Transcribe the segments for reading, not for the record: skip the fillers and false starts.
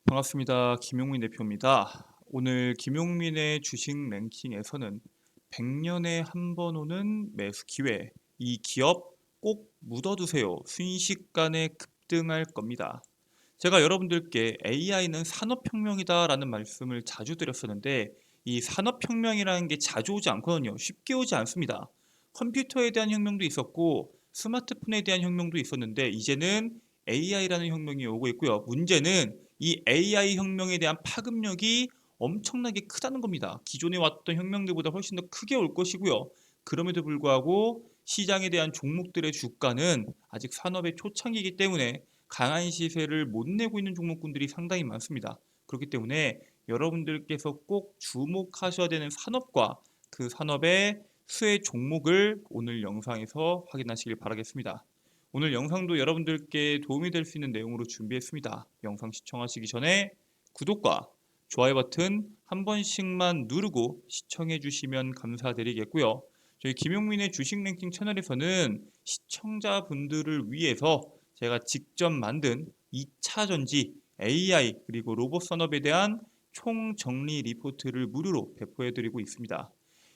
반갑습니다. 김용민 대표입니다. 오늘 김용민의 주식 랭킹에서는 100년에 한 번 오는 매수 기회, 이 기업 꼭 묻어두세요. 순식간에 급등할 겁니다. 제가 여러분들께 AI는 산업혁명이다라는 말씀을 자주 드렸었는데 이 산업혁명이라는 게 자주 오지 않거든요. 쉽게 오지 않습니다. 컴퓨터에 대한 혁명도 있었고 스마트폰에 대한 혁명도 있었는데 이제는 AI라는 혁명이 오고 있고요. 문제는 이 AI 혁명에 대한 파급력이 엄청나게 크다는 겁니다. 기존에 왔던 혁명들보다 훨씬 더 크게 올 것이고요. 그럼에도 불구하고 시장에 대한 종목들의 주가는 아직 산업의 초창기이기 때문에 강한 시세를 못 내고 있는 종목군들이 상당히 많습니다. 그렇기 때문에 여러분들께서 꼭 주목하셔야 되는 산업과 그 산업의 수혜 종목을 오늘 영상에서 확인하시길 바라겠습니다. 오늘 영상도 여러분들께 도움이 될 수 있는 내용으로 준비했습니다. 영상 시청하시기 전에 구독과 좋아요 버튼 한 번씩만 누르고 시청해 주시면 감사드리겠고요. 저희 김용민의 주식 랭킹 채널에서는 시청자분들을 위해서 제가 직접 만든 2차 전지, AI 그리고 로봇 산업에 대한 총정리 리포트를 무료로 배포해 드리고 있습니다.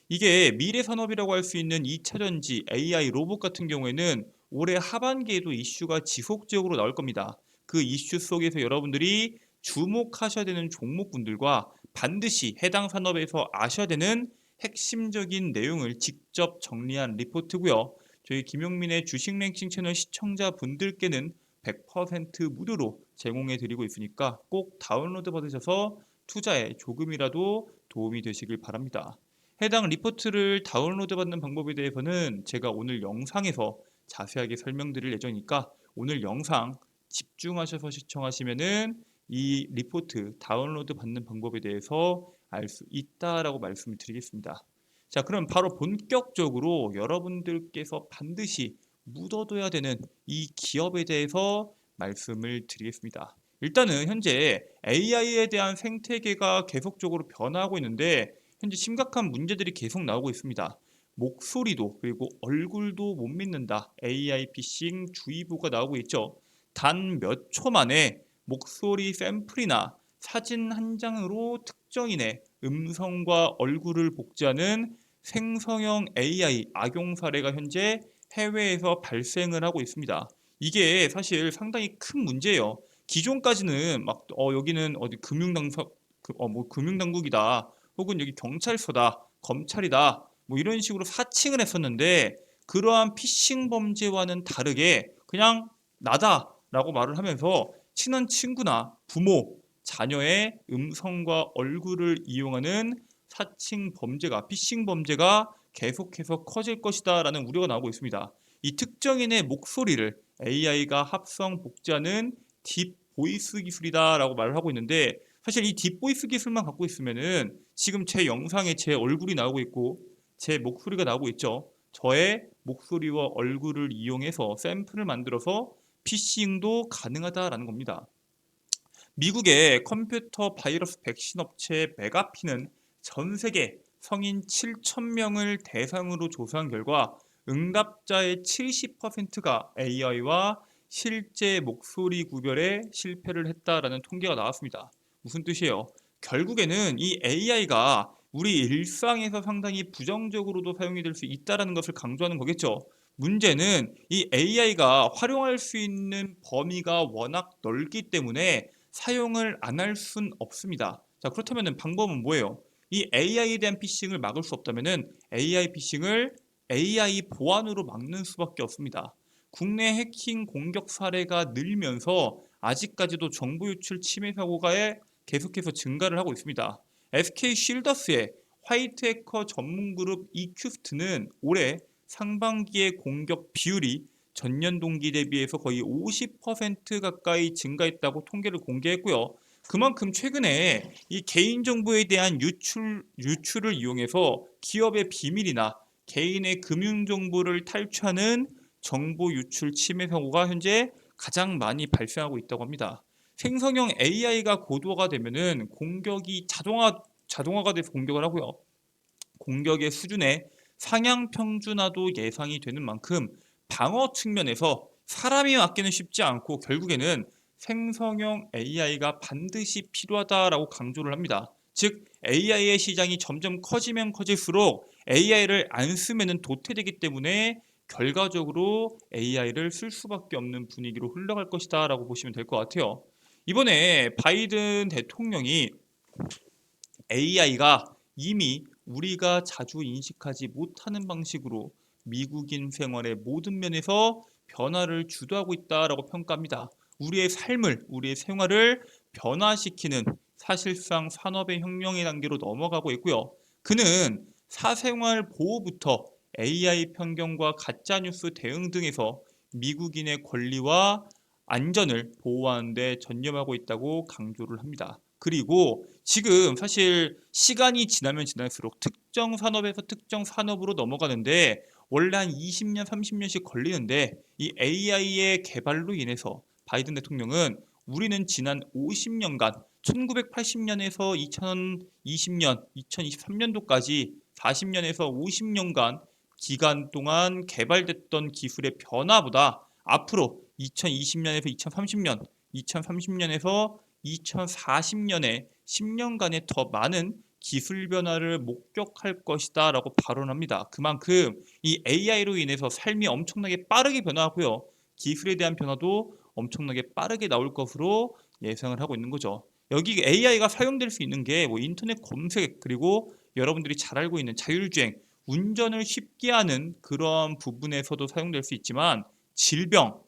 이게 미래 산업이라고 할 수 있는 2차 전지, AI 로봇 같은 경우에는 올해 하반기에도 이슈가 지속적으로 나올 겁니다. 그 이슈 속에서 여러분들이 주목하셔야 되는 종목군들과 반드시 해당 산업에서 아셔야 되는 핵심적인 내용을 직접 정리한 리포트고요. 저희 김용민의 주식 랭킹 채널 시청자분들께는 100% 무료로 제공해 드리고 있으니까 꼭 다운로드 받으셔서 투자에 조금이라도 도움이 되시길 바랍니다. 해당 리포트를 다운로드 받는 방법에 대해서는 제가 오늘 영상에서 자세하게 설명드릴 예정이니까 오늘 영상 집중하셔서 시청하시면은 이 리포트 다운로드 받는 방법에 대해서 알 수 있다라고 말씀을 드리겠습니다. 자, 그럼 바로 본격적으로 여러분들께서 반드시 묻어둬야 되는 이 기업에 대해서 말씀을 드리겠습니다. 일단은 현재 AI에 대한 생태계가 계속적으로 변화하고 있는데 현재 심각한 문제들이 계속 나오고 있습니다. 목소리도 그리고 얼굴도 못 믿는다. AI 피싱 주의보가 나오고 있죠. 단 몇 초 만에 목소리 샘플이나 사진 한 장으로 특정인의 음성과 얼굴을 복제하는 생성형 AI 악용 사례가 현재 해외에서 발생을 하고 있습니다. 이게 사실 상당히 큰 문제예요. 기존까지는 막 여기는 어디 금융당국이다. 혹은 여기 경찰서다, 검찰이다, 뭐 이런 식으로 사칭을 했었는데 그러한 피싱 범죄와는 다르게 그냥 나다라고 말을 하면서 친한 친구나 부모, 자녀의 음성과 얼굴을 이용하는 사칭 범죄가 피싱 범죄가 계속해서 커질 것이다라는 우려가 나오고 있습니다. 이 특정인의 목소리를 AI가 합성 복제하는 딥 보이스 기술이다라고 말을 하고 있는데 사실 이 딥보이스 기술만 갖고 있으면은 지금 제 영상에 제 얼굴이 나오고 있고 제 목소리가 나오고 있죠. 저의 목소리와 얼굴을 이용해서 샘플을 만들어서 피싱도 가능하다라는 겁니다. 미국의 컴퓨터 바이러스 백신 업체 메가피는 전 세계 성인 7,000명을 대상으로 조사한 결과 응답자의 70%가 AI와 실제 목소리 구별에 실패를 했다라는 통계가 나왔습니다. 무슨 뜻이에요? 결국에는 이 AI가 우리 일상에서 상당히 부정적으로도 사용이 될 수 있다는 것을 강조하는 거겠죠. 문제는 이 AI가 활용할 수 있는 범위가 워낙 넓기 때문에 사용을 안 할 순 없습니다. 자, 그렇다면 방법은 뭐예요? 이 AI에 대한 피싱을 막을 수 없다면 AI 피싱을 AI 보안으로 막는 수밖에 없습니다. 국내 해킹 공격 사례가 늘면서 아직까지도 정보 유출 침해 사고가 계속해서 증가를 하고 있습니다. SK 쉴더스의 화이트 해커 전문 그룹 이큐스트는 올해 상반기의 공격 비율이 전년 동기 대비해서 거의 50% 가까이 증가했다고 통계를 공개했고요. 그만큼 최근에 이 개인정보에 대한 유출을 이용해서 기업의 비밀이나 개인의 금융정보를 탈취하는 정보 유출 침해 사고가 현재 가장 많이 발생하고 있다고 합니다. 생성형 AI가 고도화가 되면은 공격이 자동화가 돼서 공격을 하고요. 공격의 수준의 상향 평준화도 예상이 되는 만큼 방어 측면에서 사람이 맞기는 쉽지 않고 결국에는 생성형 AI가 반드시 필요하다라고 강조를 합니다. 즉 AI의 시장이 점점 커지면 커질수록 AI를 안 쓰면은 도태되기 때문에 결과적으로 AI를 쓸 수밖에 없는 분위기로 흘러갈 것이다라고 보시면 될 것 같아요. 이번에 바이든 대통령이 AI가 이미 우리가 자주 인식하지 못하는 방식으로 미국인 생활의 모든 면에서 변화를 주도하고 있다라고 평가합니다. 우리의 삶을, 우리의 생활을 변화시키는 사실상 산업의 혁명의 단계로 넘어가고 있고요. 그는 사생활 보호부터 AI 편견과 가짜뉴스 대응 등에서 미국인의 권리와 안전을 보호하는 데 전념하고 있다고 강조를 합니다. 그리고 지금 사실 시간이 지나면 지날수록 특정 산업에서 특정 산업으로 넘어가는데 원래 한 20년, 30년씩 걸리는데 이 AI의 개발로 인해서 바이든 대통령은 우리는 지난 50년간 1980년에서 2020년, 2023년도까지 40년에서 50년간 기간 동안 개발됐던 기술의 변화보다 앞으로 2020년에서 2030년, 2030년에서 2040년에 10년간의 더 많은 기술 변화를 목격할 것이다 라고 발언합니다. 그만큼 이 AI로 인해서 삶이 엄청나게 빠르게 변화하고요. 기술에 대한 변화도 엄청나게 빠르게 나올 것으로 예상을 하고 있는 거죠. 여기 AI가 사용될 수 있는 게 뭐 인터넷 검색 그리고 여러분들이 잘 알고 있는 자율주행, 운전을 쉽게 하는 그런 부분에서도 사용될 수 있지만 질병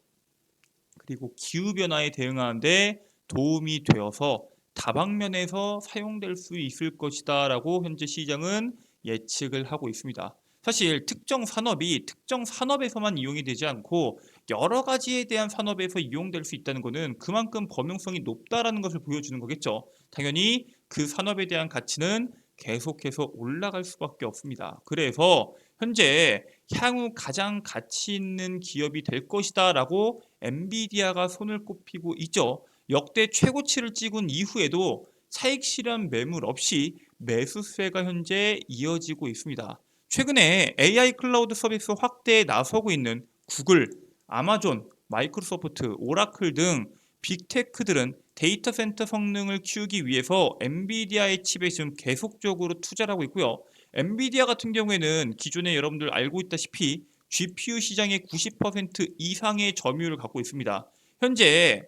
그리고 기후변화에 대응하는데 도움이 되어서 다방면에서 사용될 수 있을 것이다 라고 현재 시장은 예측을 하고 있습니다. 사실 특정 산업이 특정 산업에서만 이용이 되지 않고 여러 가지에 대한 산업에서 이용될 수 있다는 것은 그만큼 범용성이 높다라는 것을 보여주는 거겠죠. 당연히 그 산업에 대한 가치는 계속해서 올라갈 수밖에 없습니다. 그래서 현재 향후 가장 가치 있는 기업이 될 것이다라고 엔비디아가 손을 꼽히고 있죠. 역대 최고치를 찍은 이후에도 차익 실현 매물 없이 매수세가 현재 이어지고 있습니다. 최근에 AI 클라우드 서비스 확대에 나서고 있는 구글, 아마존, 마이크로소프트, 오라클 등 빅테크들은 데이터 센터 성능을 키우기 위해서 엔비디아의 칩에 지금 계속적으로 투자를 하고 있고요. 엔비디아 같은 경우에는 기존에 여러분들 알고 있다시피 GPU 시장의 90% 이상의 점유율을 갖고 있습니다. 현재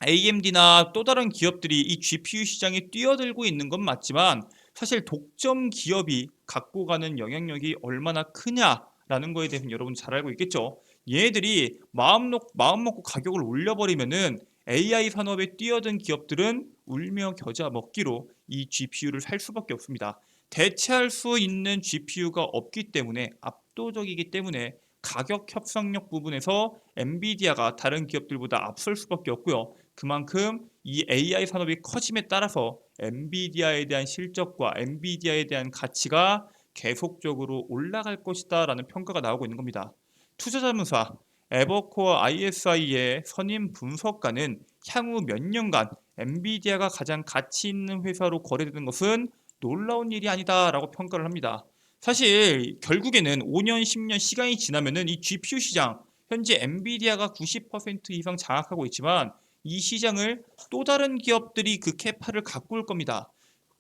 AMD나 또 다른 기업들이 이 GPU 시장에 뛰어들고 있는 건 맞지만 사실 독점 기업이 갖고 가는 영향력이 얼마나 크냐라는 거에 대해서는 여러분 잘 알고 있겠죠. 얘네들이 마음 먹고 가격을 올려버리면은 AI 산업에 뛰어든 기업들은 울며 겨자 먹기로 이 GPU를 살 수밖에 없습니다. 대체할 수 있는 GPU가 없기 때문에 압도적이기 때문에 가격 협상력 부분에서 엔비디아가 다른 기업들보다 앞설 수밖에 없고요. 그만큼 이 AI 산업이 커짐에 따라서 엔비디아에 대한 실적과 엔비디아에 대한 가치가 계속적으로 올라갈 것이다라는 평가가 나오고 있는 겁니다. 투자자문사 에버코어 ISI의 선임 분석가는 향후 몇 년간 엔비디아가 가장 가치 있는 회사로 거래되는 것은 놀라운 일이 아니다라고 평가를 합니다. 사실 결국에는 5년, 10년 시간이 지나면은 이 GPU 시장 현재 엔비디아가 90% 이상 장악하고 있지만 이 시장을 또 다른 기업들이 그 캐파를 갖고 올 겁니다.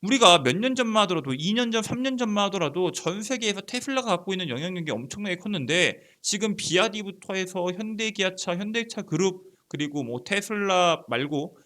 우리가 몇 년 전만 하더라도 2년 전, 3년 전만 하더라도 전 세계에서 테슬라가 갖고 있는 영향력이 엄청나게 컸는데 지금 비아디부터 해서 현대기아차, 현대차 그룹 그리고 뭐 테슬라 말고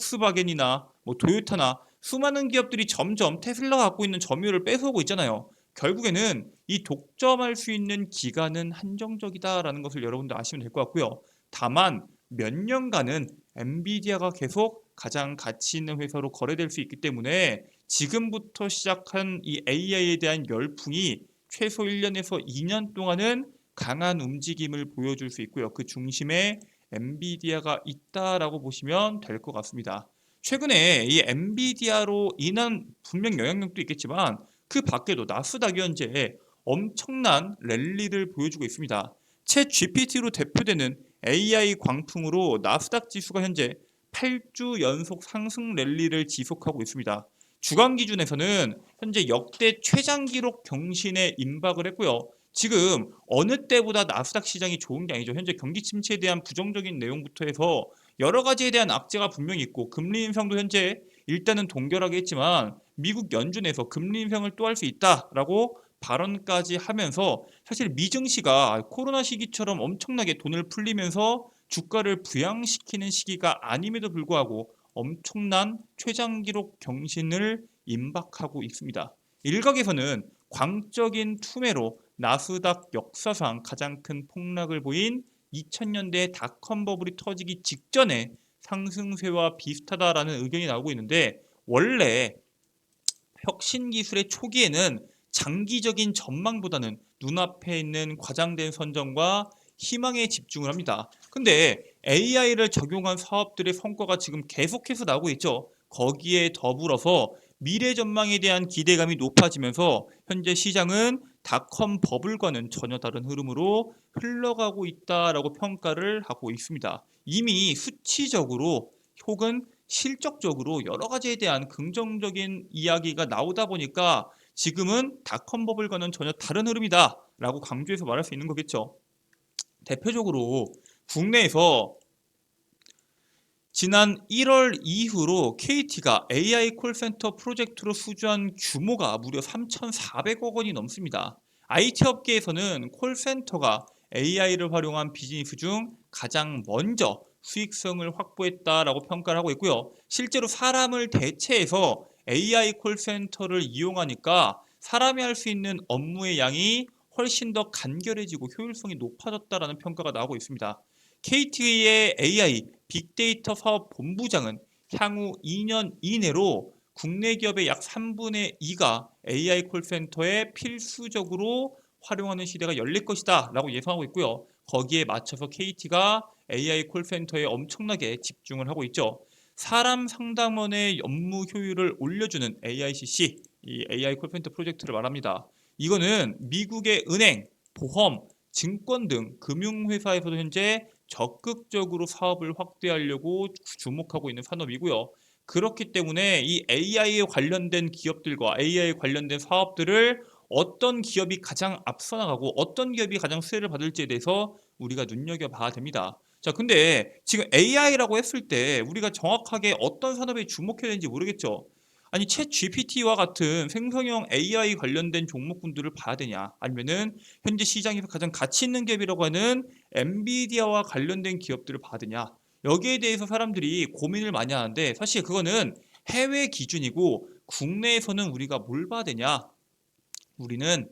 폭스바겐이나 뭐 토요타나 수많은 기업들이 점점 테슬라가 갖고 있는 점유율을 뺏어오고 있잖아요. 결국에는 이 독점할 수 있는 기간은 한정적이다라는 것을 여러분들 아시면 될 것 같고요. 다만 몇 년간은 엔비디아가 계속 가장 가치 있는 회사로 거래될 수 있기 때문에 지금부터 시작한 이 AI에 대한 열풍이 최소 1년에서 2년 동안은 강한 움직임을 보여줄 수 있고요. 그 중심에 엔비디아가 있다라고 보시면 될 것 같습니다. 최근에 이 엔비디아로 인한 분명 영향력도 있겠지만 그 밖에도 나스닥이 현재 엄청난 랠리를 보여주고 있습니다. 챗 GPT로 대표되는 AI 광풍으로 나스닥 지수가 현재 8주 연속 상승 랠리를 지속하고 있습니다. 주간 기준에서는 현재 역대 최장 기록 경신에 임박을 했고요. 지금 어느 때보다 나스닥 시장이 좋은 게 아니죠. 현재 경기 침체에 대한 부정적인 내용부터 해서 여러 가지에 대한 악재가 분명히 있고 금리 인상도 현재 일단은 동결하게 했지만 미국 연준에서 금리 인상을 또 할 수 있다라고 발언까지 하면서 사실 미증시가 코로나 시기처럼 엄청나게 돈을 풀리면서 주가를 부양시키는 시기가 아님에도 불구하고 엄청난 최장기록 경신을 임박하고 있습니다. 일각에서는 광적인 투매로 나스닥 역사상 가장 큰 폭락을 보인 2000년대 닷컴 버블이 터지기 직전에 상승세와 비슷하다라는 의견이 나오고 있는데 원래 혁신 기술의 초기에는 장기적인 전망보다는 눈앞에 있는 과장된 선정과 희망에 집중을 합니다. 근데 AI를 적용한 사업들의 성과가 지금 계속해서 나오고 있죠. 거기에 더불어서 미래 전망에 대한 기대감이 높아지면서 현재 시장은 닷컴 버블과는 전혀 다른 흐름으로 흘러가고 있다라고 평가를 하고 있습니다. 이미 수치적으로 혹은 실적적으로 여러 가지에 대한 긍정적인 이야기가 나오다 보니까 지금은 닷컴 버블과는 전혀 다른 흐름이다라고 강조해서 말할 수 있는 거겠죠. 대표적으로 국내에서 지난 1월 이후로 KT가 AI 콜센터 프로젝트로 수주한 규모가 무려 3,400억 원이 넘습니다. IT 업계에서는 콜센터가 AI를 활용한 비즈니스 중 가장 먼저 수익성을 확보했다라고 평가를 하고 있고요. 실제로 사람을 대체해서 AI 콜센터를 이용하니까 사람이 할 수 있는 업무의 양이 훨씬 더 간결해지고 효율성이 높아졌다라는 평가가 나오고 있습니다. KT의 AI 빅데이터 사업 본부장은 향후 2년 이내로 국내 기업의 약 3분의 2가 AI 콜센터에 필수적으로 활용하는 시대가 열릴 것이다 라고 예상하고 있고요. 거기에 맞춰서 KT가 AI 콜센터에 엄청나게 집중을 하고 있죠. 사람 상담원의 업무 효율을 올려주는 AICC, 이 AI 콜센터 프로젝트를 말합니다. 이거는 미국의 은행, 보험, 증권 등 금융회사에서도 현재 적극적으로 사업을 확대하려고 주목하고 있는 산업이고요. 그렇기 때문에 이 AI에 관련된 기업들과 AI 관련된 사업들을 어떤 기업이 가장 앞서 나가고 어떤 기업이 가장 수혜를 받을지에 대해서 우리가 눈여겨봐야 됩니다. 자, 근데 지금 AI라고 했을 때 우리가 정확하게 어떤 산업에 주목해야 되는지 모르겠죠. 아니, 챗 GPT와 같은 생성형 AI 관련된 종목군들을 봐야 되냐? 아니면은 현재 시장에서 가장 가치 있는 기업이라고 하는 엔비디아와 관련된 기업들을 봐야 되냐? 여기에 대해서 사람들이 고민을 많이 하는데 사실 그거는 해외 기준이고 국내에서는 우리가 뭘 봐야 되냐? 우리는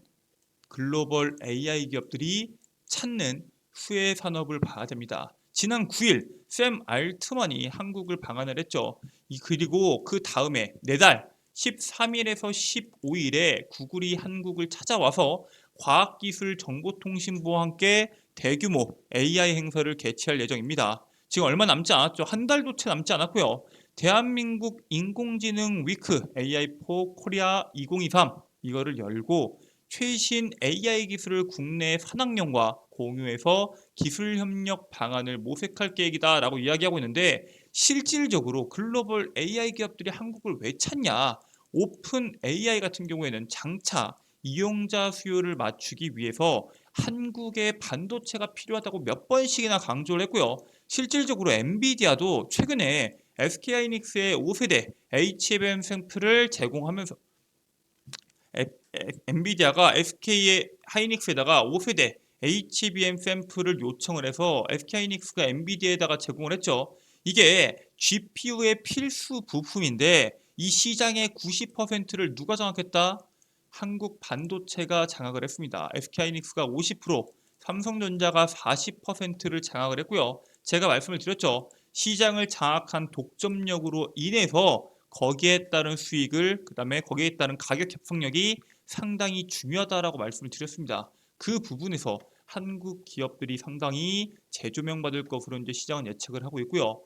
글로벌 AI 기업들이 찾는 수혜 산업을 봐야 됩니다. 지난 9일 샘 알트만이 한국을 방한을 했죠. 그리고 그 다음에 내달 13일에서 15일에 구글이 한국을 찾아와서 과학기술정보통신부와 함께 대규모 AI 행사를 개최할 예정입니다. 지금 얼마 남지 않았죠. 한 달도 채 남지 않았고요. 대한민국 인공지능 위크 AI4 코리아 2023 이거를 열고 최신 AI 기술을 국내 산학연과 공유해서 기술 협력 방안을 모색할 계획이다라고 이야기하고 있는데 실질적으로 글로벌 AI 기업들이 한국을 왜 찾냐? 오픈 AI 같은 경우에는 장차 이용자 수요를 맞추기 위해서 한국의 반도체가 필요하다고 몇 번씩이나 강조를 했고요. 실질적으로 엔비디아도 최근에 SK하이닉스의 5세대 HBM 샘플을 제공하면서 엔비디아가 SK의 하이닉스에다가 5세대 HBM 샘플을 요청을 해서 SK하이닉스가 엔비디아에다가 제공을 했죠. 이게 GPU의 필수 부품인데 이 시장의 90%를 누가 장악했다? 한국 반도체가 장악을 했습니다. SK하이닉스가 50%, 삼성전자가 40%를 장악을 했고요. 제가 말씀을 드렸죠. 시장을 장악한 독점력으로 인해서 거기에 따른 수익을 그다음에 거기에 따른 가격 협상력이 상당히 중요하다라고 말씀을 드렸습니다. 그 부분에서 한국 기업들이 상당히 재조명받을 것으로 이제 시장은 예측을 하고 있고요.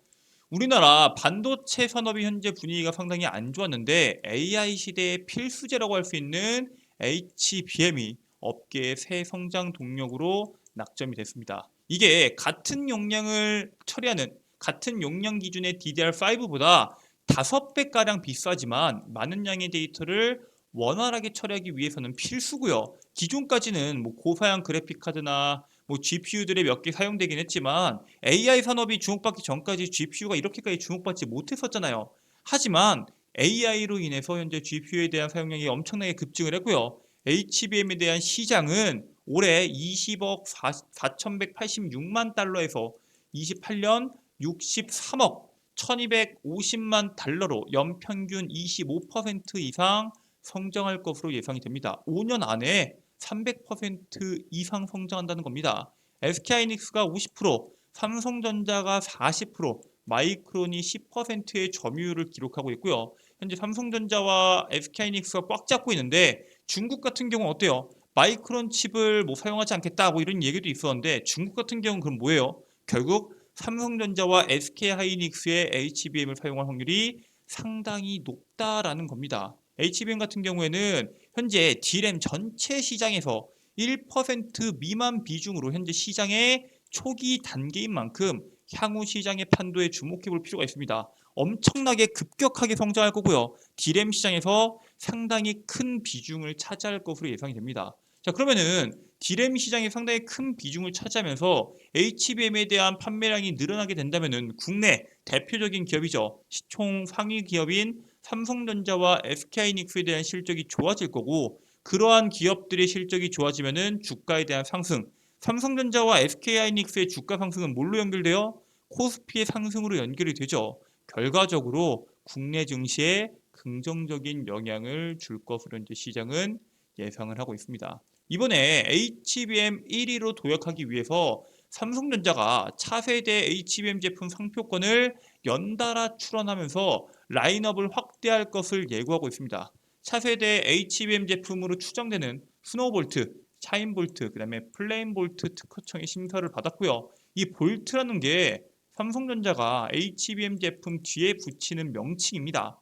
우리나라 반도체 산업이 현재 분위기가 상당히 안 좋았는데 AI 시대의 필수제라고 할 수 있는 HBM이 업계의 새 성장 동력으로 낙점이 됐습니다. 이게 같은 용량을 처리하는 같은 용량 기준의 DDR5보다 5배가량 비싸지만 많은 양의 데이터를 원활하게 처리하기 위해서는 필수고요. 기존까지는 뭐 고사양 그래픽 카드나 뭐 GPU들이 몇 개 사용되긴 했지만 AI 산업이 주목받기 전까지 GPU가 이렇게까지 주목받지 못했었잖아요. 하지만 AI로 인해서 현재 GPU에 대한 사용량이 엄청나게 급증을 했고요. HBM에 대한 시장은 올해 20억 4,186만 달러에서 28년 63억 1,250만 달러로 연평균 25% 이상 성장할 것으로 예상이 됩니다. 5년 안에 300% 이상 성장한다는 겁니다. SK하이닉스가 50%, 삼성전자가 40%, 마이크론이 10%의 점유율을 기록하고 있고요. 현재 삼성전자와 SK하이닉스가 꽉 잡고 있는데 중국 같은 경우는 어때요? 마이크론 칩을 뭐 사용하지 않겠다 뭐 이런 얘기도 있었는데 중국 같은 경우는 그럼 뭐예요? 결국 삼성전자와 SK하이닉스의 HBM을 사용할 확률이 상당히 높다라는 겁니다. HBM 같은 경우에는 현재 D램 전체 시장에서 1% 미만 비중으로 현재 시장의 초기 단계인 만큼 향후 시장의 판도에 주목해 볼 필요가 있습니다. 엄청나게 급격하게 성장할 거고요. D램 시장에서 상당히 큰 비중을 차지할 것으로 예상이 됩니다. 자, 그러면은 D램 시장이 상당히 큰 비중을 차지하면서 HBM에 대한 판매량이 늘어나게 된다면은 국내 대표적인 기업이죠. 시총 상위 기업인 삼성전자와 SK하이닉스에 대한 실적이 좋아질 거고 그러한 기업들의 실적이 좋아지면은 주가에 대한 상승, 삼성전자와 SK하이닉스의 주가 상승은 뭘로 연결돼요? 코스피의 상승으로 연결이 되죠. 결과적으로 국내 증시에 긍정적인 영향을 줄 것으로 이제 시장은 예상을 하고 있습니다. 이번에 HBM 1위로 도약하기 위해서 삼성전자가 차세대 HBM 제품 상표권을 연달아 출원하면서 라인업을 확대할 것을 예고하고 있습니다. 차세대 HBM 제품으로 추정되는 스노우볼트, 샤인볼트, 그다음에 플레인볼트 특허청의 심사를 받았고요. 이 볼트라는 게 삼성전자가 HBM 제품 뒤에 붙이는 명칭입니다.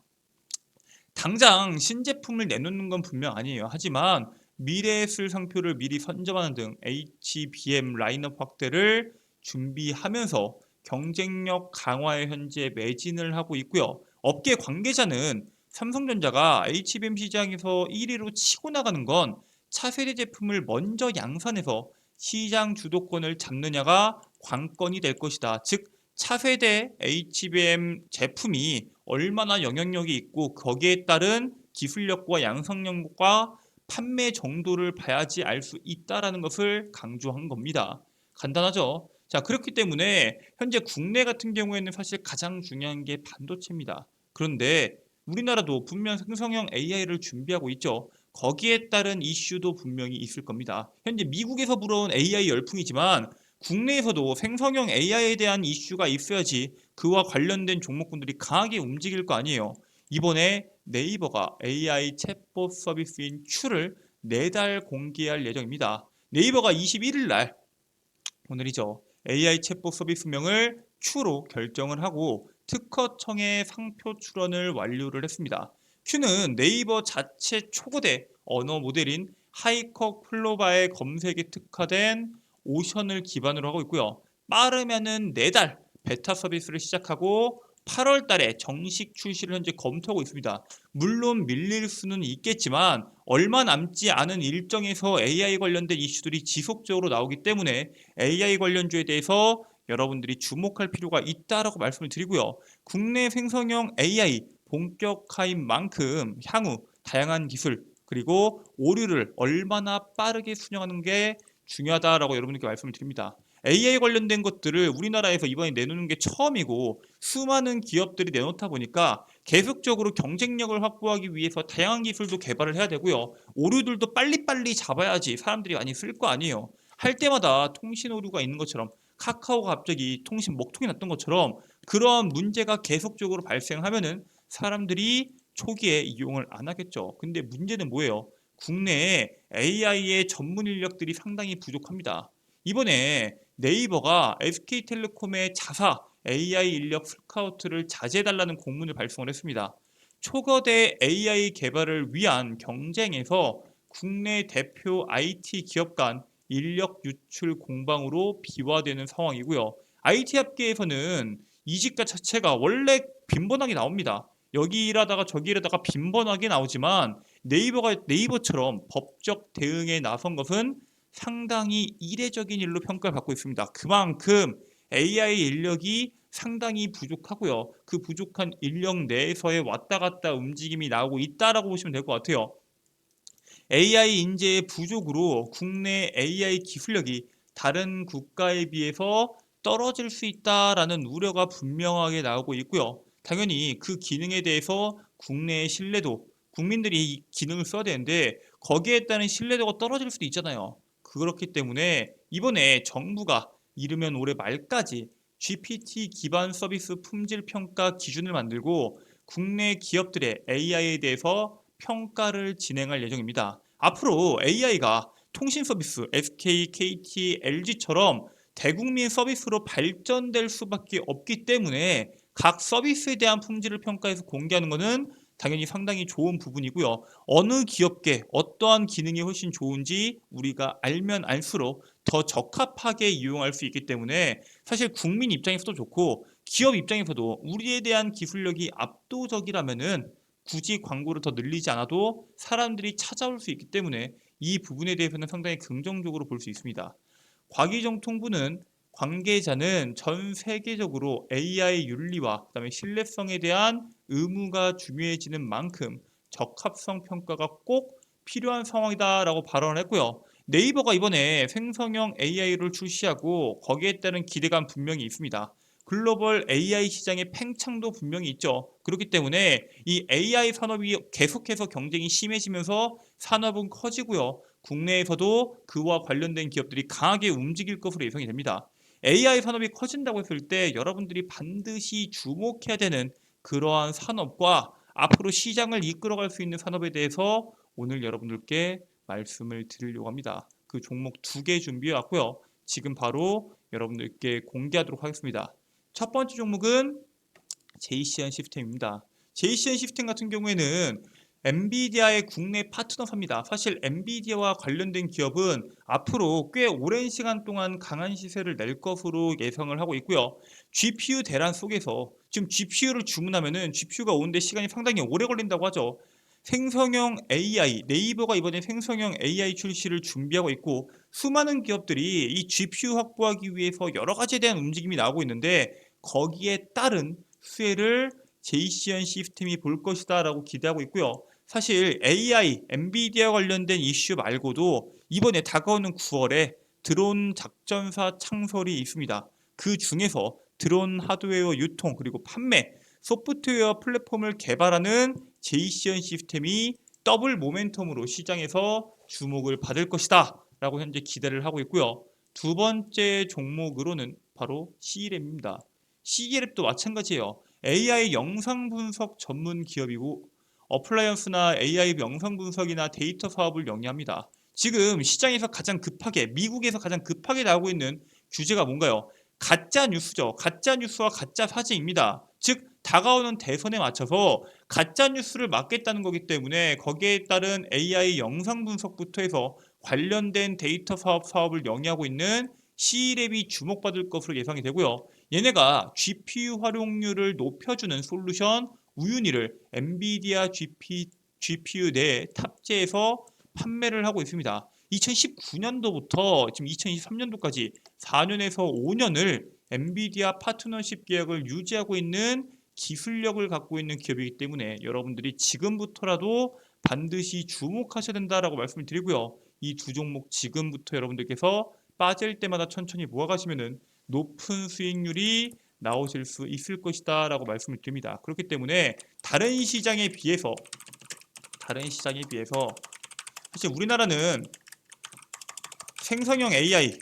당장 신제품을 내놓는 건 분명 아니에요. 하지만 미래에 쓸 상표를 미리 선점하는 등 HBM 라인업 확대를 준비하면서 경쟁력 강화에 현재 매진을 하고 있고요. 업계 관계자는 삼성전자가 HBM 시장에서 1위로 치고 나가는 건 차세대 제품을 먼저 양산해서 시장 주도권을 잡느냐가 관건이 될 것이다. 즉 차세대 HBM 제품이 얼마나 영향력이 있고 거기에 따른 기술력과 양성력과 판매 정도를 봐야지 알 수 있다라는 것을 강조한 겁니다. 간단하죠? 자, 그렇기 때문에 현재 국내 같은 경우에는 사실 가장 중요한 게 반도체입니다. 그런데 우리나라도 분명 생성형 AI를 준비하고 있죠. 거기에 따른 이슈도 분명히 있을 겁니다. 현재 미국에서 불어온 AI 열풍이지만 국내에서도 생성형 AI에 대한 이슈가 있어야지 그와 관련된 종목군들이 강하게 움직일 거 아니에요. 이번에 네이버가 AI 챗봇 서비스인 츄를 내달 공개할 예정입니다. 네이버가 21일 날 오늘이죠. AI 챗봇 서비스명을 츄로 결정을 하고 특허청에 상표 출원을 완료를 했습니다. 큐는 네이버 자체 초거대 언어 모델인 하이커 클로바의 검색에 특화된 오션을 기반으로 하고 있고요. 빠르면은 4달 베타 서비스를 시작하고 8월 달에 정식 출시를 현재 검토하고 있습니다. 물론 밀릴 수는 있겠지만 얼마 남지 않은 일정에서 AI 관련된 이슈들이 지속적으로 나오기 때문에 AI 관련주에 대해서 여러분들이 주목할 필요가 있다라고 말씀을 드리고요. 국내 생성형 AI 본격화인 만큼 향후 다양한 기술 그리고 오류를 얼마나 빠르게 순영하는 게 중요하다라고 여러분께 말씀을 드립니다. AI 관련된 것들을 우리나라에서 이번에 내놓는 게 처음이고 수많은 기업들이 내놓다 보니까 계속적으로 경쟁력을 확보하기 위해서 다양한 기술도 개발을 해야 되고요. 오류들도 빨리빨리 잡아야지 사람들이 많이 쓸 거 아니에요. 할 때마다 통신 오류가 있는 것처럼 카카오가 갑자기 통신 먹통이 났던 것처럼 그러한 문제가 계속적으로 발생하면은 사람들이 초기에 이용을 안 하겠죠. 근데 문제는 뭐예요? 국내에 AI의 전문 인력들이 상당히 부족합니다. 이번에 네이버가 SK텔레콤의 자사 AI 인력 스카우트를 자제해달라는 공문을 발송을 했습니다. 초거대 AI 개발을 위한 경쟁에서 국내 대표 IT 기업 간 인력 유출 공방으로 비화되는 상황이고요. IT 업계에서는 이직자 자체가 원래 빈번하게 나옵니다. 여기 일하다가 저기 일하다가 빈번하게 나오지만 네이버처럼 법적 대응에 나선 것은 상당히 이례적인 일로 평가를 받고 있습니다. 그만큼 AI 인력이 상당히 부족하고요. 그 부족한 인력 내에서의 왔다 갔다 움직임이 나오고 있다라고 보시면 될 것 같아요. AI 인재의 부족으로 국내 AI 기술력이 다른 국가에 비해서 떨어질 수 있다라는 우려가 분명하게 나오고 있고요. 당연히 그 기능에 대해서 국내의 신뢰도, 국민들이 이 기능을 써야 되는데 거기에 따른 신뢰도가 떨어질 수도 있잖아요. 그렇기 때문에 이번에 정부가 이르면 올해 말까지 GPT 기반 서비스 품질 평가 기준을 만들고 국내 기업들의 AI에 대해서 평가를 진행할 예정입니다. 앞으로 AI가 통신 서비스, SK, KT, LG처럼 대국민 서비스로 발전될 수밖에 없기 때문에 각 서비스에 대한 품질을 평가해서 공개하는 것은 당연히 상당히 좋은 부분이고요. 어느 기업계 어떠한 기능이 훨씬 좋은지 우리가 알면 알수록 더 적합하게 이용할 수 있기 때문에 사실 국민 입장에서도 좋고 기업 입장에서도 우리에 대한 기술력이 압도적이라면은 굳이 광고를 더 늘리지 않아도 사람들이 찾아올 수 있기 때문에 이 부분에 대해서는 상당히 긍정적으로 볼 수 있습니다. 과기정통부는 관계자는 전 세계적으로 AI 윤리와 그다음에 신뢰성에 대한 의무가 중요해지는 만큼 적합성 평가가 꼭 필요한 상황이다라고 발언을 했고요. 네이버가 이번에 생성형 AI를 출시하고 거기에 따른 기대감 분명히 있습니다. 글로벌 AI 시장의 팽창도 분명히 있죠. 그렇기 때문에 이 AI 산업이 계속해서 경쟁이 심해지면서 산업은 커지고요. 국내에서도 그와 관련된 기업들이 강하게 움직일 것으로 예상이 됩니다. AI 산업이 커진다고 했을 때 여러분들이 반드시 주목해야 되는 그러한 산업과 앞으로 시장을 이끌어갈 수 있는 산업에 대해서 오늘 여러분들께 말씀을 드리려고 합니다. 그 종목 2개 준비해 왔고요. 지금 바로 여러분들께 공개하도록 하겠습니다. 첫 번째 종목은 JCN 시스템입니다. JCN 시스템 같은 경우에는 엔비디아의 국내 파트너사입니다. 사실 엔비디아와 관련된 기업은 앞으로 꽤 오랜 시간 동안 강한 시세를 낼 것으로 예상을 하고 있고요. GPU 대란 속에서 지금 GPU를 주문하면은 GPU가 오는데 시간이 상당히 오래 걸린다고 하죠. 생성형 AI, 네이버가 이번에 생성형 AI 출시를 준비하고 있고 수많은 기업들이 이 GPU 확보하기 위해서 여러 가지에 대한 움직임이 나오고 있는데 거기에 따른 수혜를 JCN 시스템이 볼 것이다 라고 기대하고 있고요. 사실 AI, 엔비디아 관련된 이슈 말고도 이번에 다가오는 9월에 드론 작전사 창설이 있습니다. 그 중에서 드론 하드웨어 유통 그리고 판매, 소프트웨어 플랫폼을 개발하는 JCN 시스템이 더블 모멘텀으로 시장에서 주목을 받을 것이다 라고 현재 기대를 하고 있고요. 두 번째 종목으로는 바로 C랩입니다. C랩도 마찬가지예요. AI 영상 분석 전문 기업이고 어플라이언스나 AI 영상 분석이나 데이터 사업을 영위합니다. 지금 시장에서 가장 급하게 미국에서 가장 급하게 나오고 있는 규제가 뭔가요? 가짜 뉴스죠. 가짜 뉴스와 가짜 사진입니다. 즉 다가오는 대선에 맞춰서 가짜 뉴스를 막겠다는 거기 때문에 거기에 따른 AI 영상 분석부터 해서 관련된 데이터 사업을 영위하고 있는 C랩이 주목받을 것으로 예상이 되고요. 얘네가 GPU 활용률을 높여주는 솔루션 우유니를 엔비디아 GPU 내에 탑재해서 판매를 하고 있습니다. 2019년도부터 지금 2023년도까지 4년에서 5년을 엔비디아 파트너십 계약을 유지하고 있는 기술력을 갖고 있는 기업이기 때문에 여러분들이 지금부터라도 반드시 주목하셔야 된다라고 말씀을 드리고요. 이 두 종목 지금부터 여러분들께서 빠질 때마다 천천히 모아가시면은 높은 수익률이 나오실 수 있을 것이다 라고 말씀을 드립니다. 그렇기 때문에 다른 시장에 비해서 사실 우리나라는 생성형 AI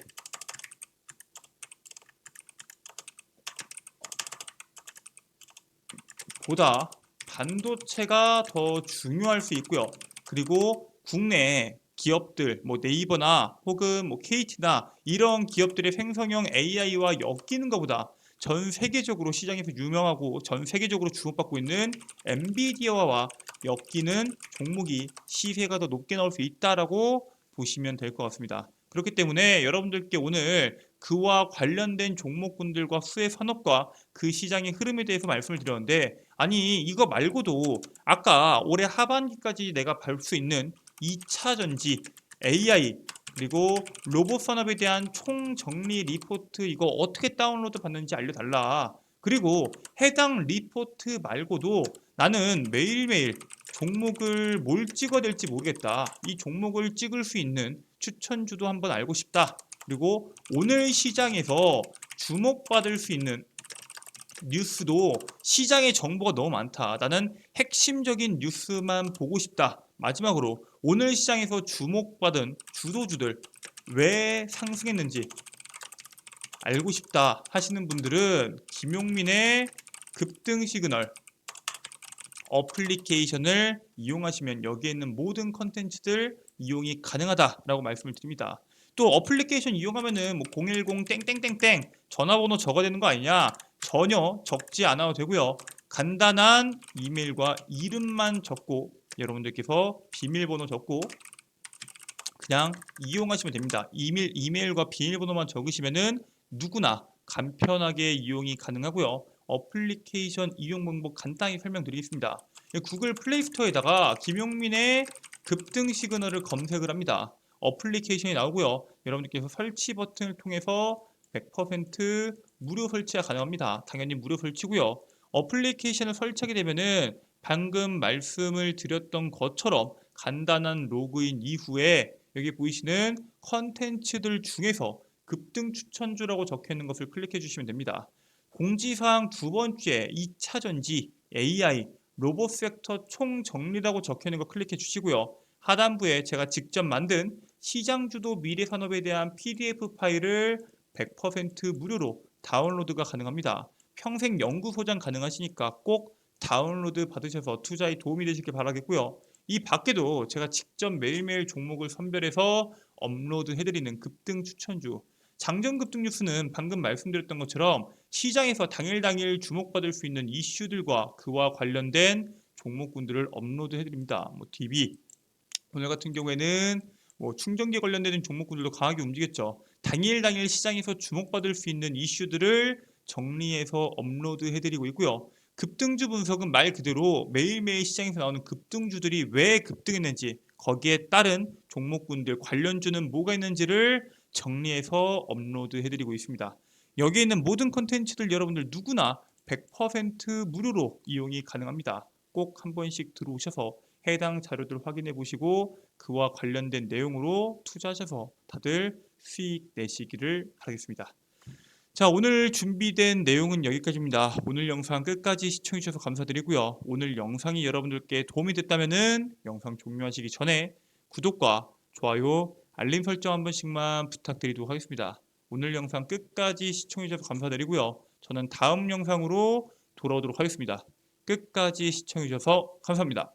보다 반도체가 더 중요할 수 있고요. 그리고 국내 기업들, 뭐 네이버나 혹은 뭐 KT나 이런 기업들의 생성형 AI와 엮이는 것보다 전 세계적으로 시장에서 유명하고 전 세계적으로 주목받고 있는 엔비디아와 엮이는 종목이 시세가 더 높게 나올 수 있다라고 보시면 될 것 같습니다. 그렇기 때문에 여러분들께 오늘 그와 관련된 종목군들과 수혜 산업과 그 시장의 흐름에 대해서 말씀을 드렸는데 아니 이거 말고도 아까 올해 하반기까지 내가 볼 수 있는 2차 전지 AI 그리고 로봇 산업에 대한 총정리 리포트 이거 어떻게 다운로드 받는지 알려달라. 그리고 해당 리포트 말고도 나는 매일매일 종목을 뭘 찍어야 될지 모르겠다. 이 종목을 찍을 수 있는 추천주도 한번 알고 싶다. 그리고 오늘 시장에서 주목받을 수 있는 뉴스도 시장의 정보가 너무 많다. 나는 핵심적인 뉴스만 보고 싶다. 마지막으로 오늘 시장에서 주목받은 주도주들 왜 상승했는지 알고 싶다 하시는 분들은 김용민의 급등 시그널 어플리케이션을 이용하시면 여기에 있는 모든 컨텐츠들 이용이 가능하다라고 말씀을 드립니다. 또 어플리케이션 이용하면은 뭐 010 땡땡땡땡 전화번호 적어야 되는 거 아니냐? 전혀 적지 않아도 되고요. 간단한 이메일과 이름만 적고 여러분들께서 비밀번호 적고 그냥 이용하시면 됩니다. 이메일과 비밀번호만 적으시면은 누구나 간편하게 이용이 가능하고요. 어플리케이션 이용 방법 간단히 설명드리겠습니다. 구글 플레이스토어에다가 김용민의 급등 시그널을 검색을 합니다. 어플리케이션이 나오고요. 여러분들께서 설치 버튼을 통해서 100% 무료 설치가 가능합니다. 당연히 무료 설치고요. 어플리케이션을 설치하게 되면은 방금 말씀을 드렸던 것처럼 간단한 로그인 이후에 여기 보이시는 컨텐츠들 중에서 급등 추천주라고 적혀 있는 것을 클릭해 주시면 됩니다. 공지사항 두 번째 2차 전지, AI, 로봇 섹터 총정리라고 적혀 있는 거 클릭해 주시고요. 하단부에 제가 직접 만든 시장주도 미래산업에 대한 PDF 파일을 100% 무료로 다운로드가 가능합니다. 평생 연구 소장 가능하시니까 꼭 다운로드 받으셔서 투자에 도움이 되시길 바라겠고요. 이 밖에도 제가 직접 매일매일 종목을 선별해서 업로드 해드리는 급등 추천주 장전 급등 뉴스는 방금 말씀드렸던 것처럼 시장에서 당일 주목받을 수 있는 이슈들과 그와 관련된 종목군들을 업로드 해드립니다. 뭐 DB 오늘 같은 경우에는 뭐 충전기 관련된 종목군들도 강하게 움직였죠. 당일 시장에서 주목받을 수 있는 이슈들을 정리해서 업로드 해드리고 있고요. 급등주 분석은 말 그대로 매일매일 시장에서 나오는 급등주들이 왜 급등했는지 거기에 따른 종목군들 관련주는 뭐가 있는지를 정리해서 업로드 해드리고 있습니다. 여기에 있는 모든 컨텐츠들 여러분들 누구나 100% 무료로 이용이 가능합니다. 꼭 한 번씩 들어오셔서 해당 자료들 확인해 보시고 그와 관련된 내용으로 투자하셔서 다들 수익 내시기를 바라겠습니다. 자, 오늘 준비된 내용은 여기까지입니다. 오늘 영상 끝까지 시청해 주셔서 감사드리고요. 오늘 영상이 여러분들께 도움이 됐다면 영상 종료하시기 전에 구독과 좋아요, 알림 설정 한 번씩만 부탁드리도록 하겠습니다. 오늘 영상 끝까지 시청해 주셔서 감사드리고요. 저는 다음 영상으로 돌아오도록 하겠습니다. 끝까지 시청해 주셔서 감사합니다.